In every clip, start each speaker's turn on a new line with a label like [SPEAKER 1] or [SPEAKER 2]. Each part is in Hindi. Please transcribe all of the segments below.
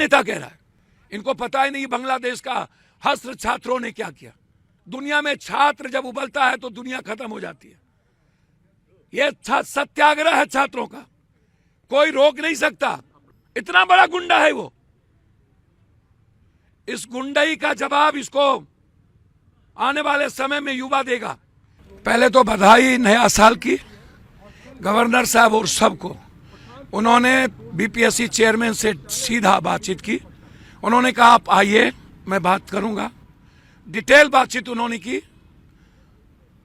[SPEAKER 1] नेता कह रहा है? इनको पता ही नहीं बांग्लादेश का हस्त्र छात्रों ने क्या किया। दुनिया में छात्र जब उबलता है तो दुनिया खत्म हो जाती है। यह सत्याग्रह है छात्रों का, कोई रोक नहीं सकता। इतना बड़ा गुंडा है वो। इस गुंडई का जवाब इसको आने वाले समय में युवा देगा। पहले तो बधाई नया साल की गवर्नर साहब और सबको। उन्होंने बीपीएससी चेयरमैन से सीधा बातचीत की। उन्होंने कहा आप आइए, मैं बात करूंगा। डिटेल बातचीत उन्होंने की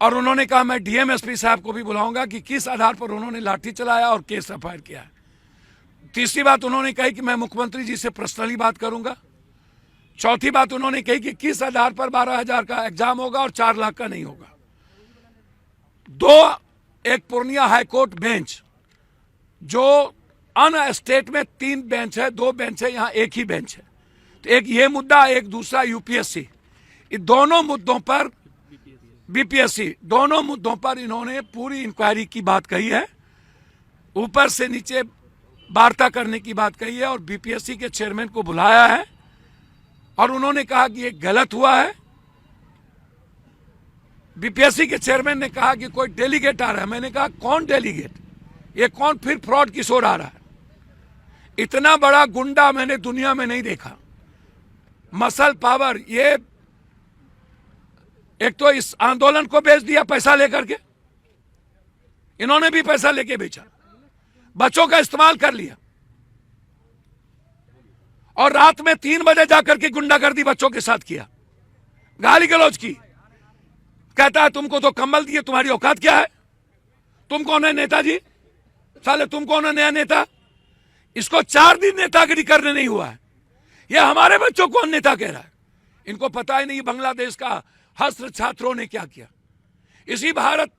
[SPEAKER 1] और उन्होंने कहा मैं डीएमएसपी साहब को भी बुलाऊंगा कि किस आधार पर उन्होंने लाठी चलाया और केस एफआईआर किया है। तीसरी बात उन्होंने कही कि मैं मुख्यमंत्री जी से पर्सनली बात करूंगा। चौथी बात उन्होंने कही कि किस आधार पर 12,000 का एग्जाम होगा और 4 लाख का नहीं होगा। एक पूर्णिया हाईकोर्ट बेंच, जो अन स्टेट में 3 बेंच है, 2 बेंच है, यहाँ एक ही बेंच है। तो एक ये मुद्दा, एक दूसरा यूपीएससी, इन दोनों मुद्दों पर बीपीएससी, दोनों मुद्दों पर इन्होंने पूरी इंक्वायरी की बात कही है, ऊपर से नीचे वार्ता करने की बात कही है और बीपीएससी के चेयरमैन को बुलाया है और उन्होंने कहा कि ये गलत हुआ है। बीपीएससी के चेयरमैन ने कहा कि कोई डेलीगेट आ रहा है। मैंने कहा कौन डेलीगेट, ये कौन फिर फ्रॉड की ओर आ रहा है? इतना बड़ा गुंडा मैंने दुनिया में नहीं देखा। मसल पावर, ये एक तो इस आंदोलन को बेच दिया पैसा लेकर के, इन्होंने भी पैसा लेके बेचा, बच्चों का इस्तेमाल कर लिया और रात में 3 बजे जाकर के गुंडागर्दी बच्चों के साथ किया, गाली गलौज की। कहता है तुमको तो कंबल दिए, तुम्हारी औकात क्या है? तुम कौन है नेताजी? साले तुम कौन है नया नेता? इसको 4 दिन नेतागिरी करने नहीं हुआ है। यह हमारे बच्चों को नेता कह रहा है। इनको पता ही नहीं बांग्लादेश का हस्त्र छात्रों ने क्या किया। इसी भारत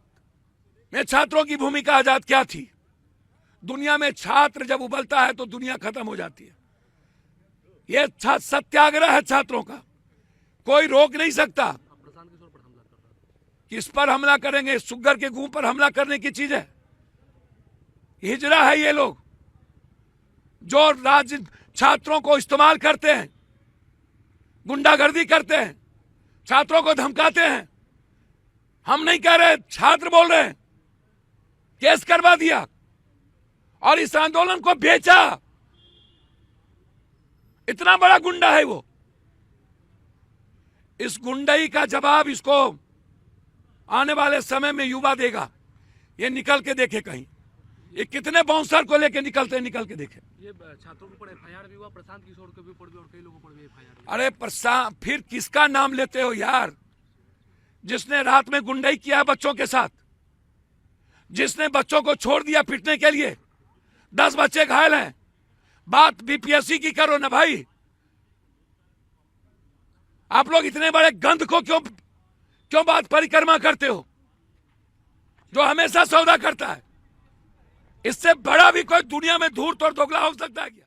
[SPEAKER 1] में छात्रों की भूमिका आजाद क्या थी? दुनिया में छात्र जब उबलता है तो दुनिया खत्म हो जाती है। यह सत्याग्रह है छात्रों का, कोई रोक नहीं सकता। किस पर हमला करेंगे? सुगर के गुह पर हमला करने की चीज है? हिजरा है ये लोग जो राज्य छात्रों को इस्तेमाल करते हैं, गुंडागर्दी करते हैं, छात्रों को धमकाते हैं। हम नहीं कह रहे, छात्र बोल रहे हैं। केस करवा दिया और इस आंदोलन को बेचा। इतना बड़ा गुंडा है वो। इस गुंडई का जवाब इसको आने वाले समय में युवा देगा। ये निकल के देखे कहीं, ये कितने बाउंसर को लेके निकलते, निकल के देखे।
[SPEAKER 2] ये छात्रों के ऊपर एफआईआर भी हुआ, प्रशांत किशोर के भी ऊपर भी और कई लोगों पर भी एफआईआर।
[SPEAKER 1] अरे प्रशांत, फिर किसका नाम लेते हो यार? जिसने रात में गुंडई किया बच्चों के साथ, जिसने बच्चों को छोड़ दिया पिटने के लिए, 10 बच्चे घायल हैं। बात बीपीएससी की करो ना भाई। आप लोग इतने बड़े गंध को क्यों बात परिक्रमा करते हो, जो हमेशा सौदा करता है? इससे बड़ा भी कोई दुनिया में धूर्त और दोगला हो सकता है क्या?